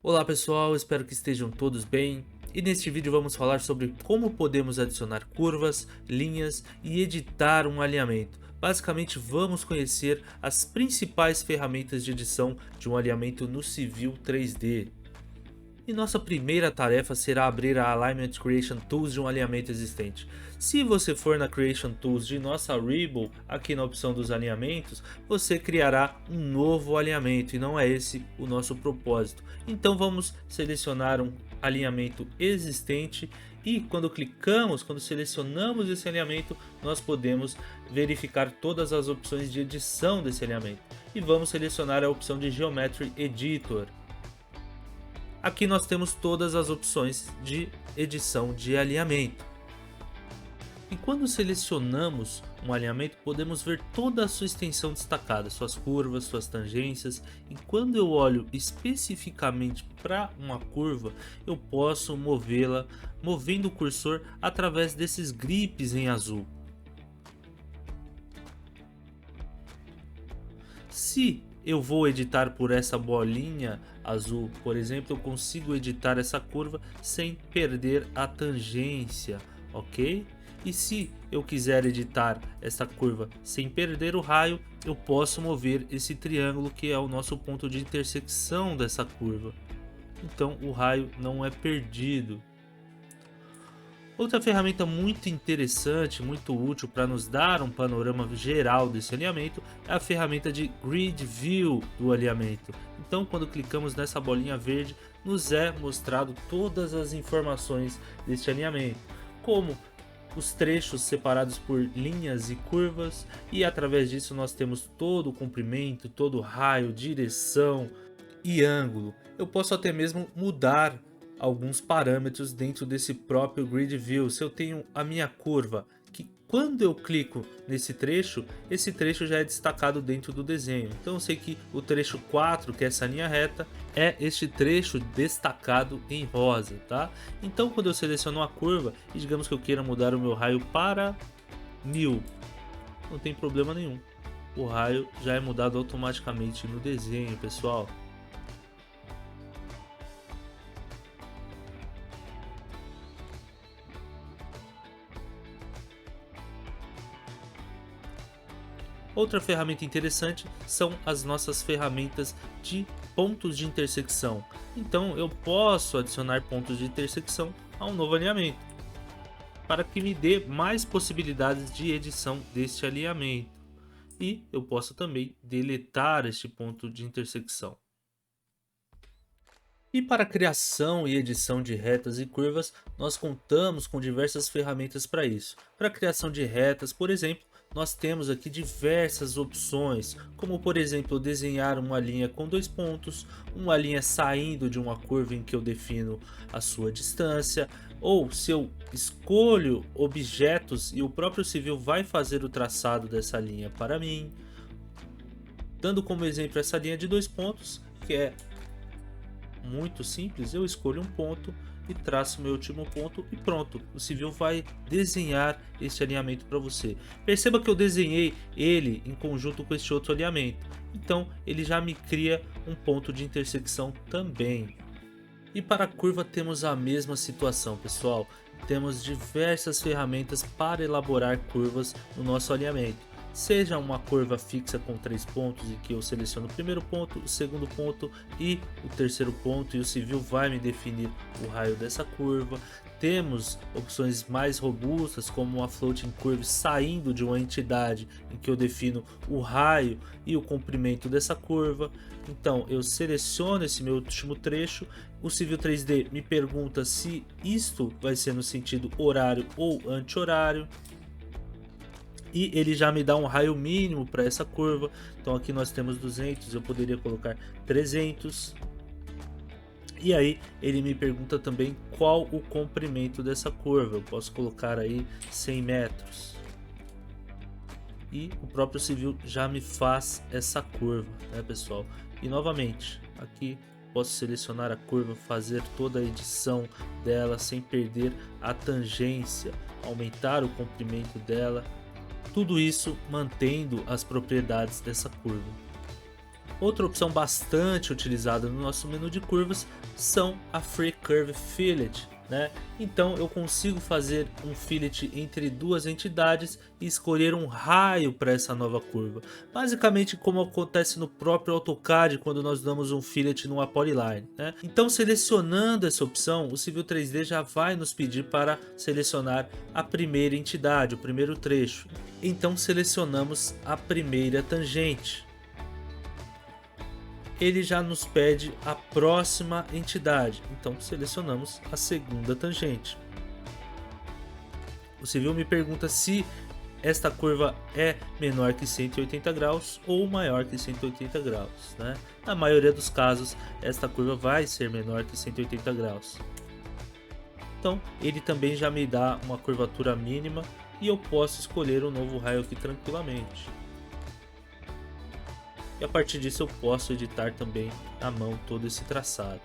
Olá pessoal, espero que estejam todos bem. E neste vídeo vamos falar sobre como podemos adicionar curvas, linhas e editar um alinhamento. Basicamente vamos conhecer as principais ferramentas de edição de um alinhamento no Civil 3D. E nossa primeira tarefa será abrir a Alignment Creation Tools de um alinhamento existente. Se você for na Creation Tools de nossa Rebel, aqui na opção dos alinhamentos, você criará um novo alinhamento e não é esse o nosso propósito. Então vamos selecionar um alinhamento existente e quando selecionamos esse alinhamento, nós podemos verificar todas as opções de edição desse alinhamento. E vamos selecionar a opção de Geometry Editor. Aqui nós temos todas as opções de edição de alinhamento. E quando selecionamos um alinhamento, podemos ver toda a sua extensão destacada, suas curvas, suas tangências. E quando eu olho especificamente para uma curva, eu posso movê-la movendo o cursor através desses grips em azul. Se eu vou editar por essa bolinha azul, por exemplo, eu consigo editar essa curva sem perder a tangência, ok? E se eu quiser editar essa curva sem perder o raio, eu posso mover esse triângulo que é o nosso ponto de intersecção dessa curva. Então o raio não é perdido. Outra ferramenta muito interessante, muito útil para nos dar um panorama geral desse alinhamento é a ferramenta de Grid View do alinhamento. Então, quando clicamos nessa bolinha verde, nos é mostrado todas as informações deste alinhamento, como os trechos separados por linhas e curvas, e através disso nós temos todo o comprimento, todo o raio, direção e ângulo. Eu posso até mesmo mudar alguns parâmetros dentro desse próprio Grid View. Se eu tenho a minha curva, que quando eu clico nesse trecho, esse trecho já é destacado dentro do desenho. Então eu sei que o trecho 4, que é essa linha reta, é este trecho destacado em rosa, tá? Então quando eu seleciono a curva e digamos que eu queira mudar o meu raio para 1000, não tem problema nenhum. O raio já é mudado automaticamente no desenho, pessoal. Outra ferramenta interessante são as nossas ferramentas de pontos de intersecção. Então eu posso adicionar pontos de intersecção a um novo alinhamento, para que me dê mais possibilidades de edição deste alinhamento. E eu posso também deletar este ponto de intersecção. E para a criação e edição de retas e curvas, nós contamos com diversas ferramentas para isso. Para a criação de retas, por exemplo, nós temos aqui diversas opções, como por exemplo desenhar uma linha com dois pontos, uma linha saindo de uma curva em que eu defino a sua distância, ou se eu escolho objetos e o próprio Civil vai fazer o traçado dessa linha para mim. Dando como exemplo essa linha de dois pontos, que é muito simples, eu escolho um ponto e traço meu último ponto e pronto, o Civil vai desenhar este alinhamento para você. Perceba que eu desenhei ele em conjunto com este outro alinhamento, então ele já me cria um ponto de intersecção também. E para a curva temos a mesma situação, pessoal. Temos diversas ferramentas para elaborar curvas no nosso alinhamento. Seja uma curva fixa com 3 pontos em que eu seleciono o primeiro ponto, o segundo ponto e o terceiro ponto, e o Civil vai me definir o raio dessa curva. Temos opções mais robustas como uma Floating Curve saindo de uma entidade em que eu defino o raio e o comprimento dessa curva. Então eu seleciono esse meu último trecho, o Civil 3D me pergunta se isto vai ser no sentido horário ou anti-horário, e ele já me dá um raio mínimo para essa curva. Então aqui nós temos 200, eu poderia colocar 300. E aí ele me pergunta também qual o comprimento dessa curva. Eu posso colocar aí 100 metros. E o próprio Civil já me faz essa curva, né, pessoal? E novamente, aqui posso selecionar a curva, fazer toda a edição dela sem perder a tangência, aumentar o comprimento dela. Tudo isso mantendo as propriedades dessa curva. Outra opção bastante utilizada no nosso menu de curvas são a Free Curve Fillet, né? Então eu consigo fazer um fillet entre duas entidades e escolher um raio para essa nova curva. Basicamente como acontece no próprio AutoCAD quando nós damos um fillet numa polyline, né? Então selecionando essa opção, o Civil 3D já vai nos pedir para selecionar a primeira entidade, o primeiro trecho. Então selecionamos a primeira tangente. Ele já nos pede a próxima entidade, então selecionamos a segunda tangente. O Civil me pergunta se esta curva é menor que 180 graus ou maior que 180 graus, né? Na maioria dos casos, esta curva vai ser menor que 180 graus. Então, ele também já me dá uma curvatura mínima e eu posso escolher um novo raio aqui tranquilamente. E a partir disso eu posso editar também à mão todo esse traçado.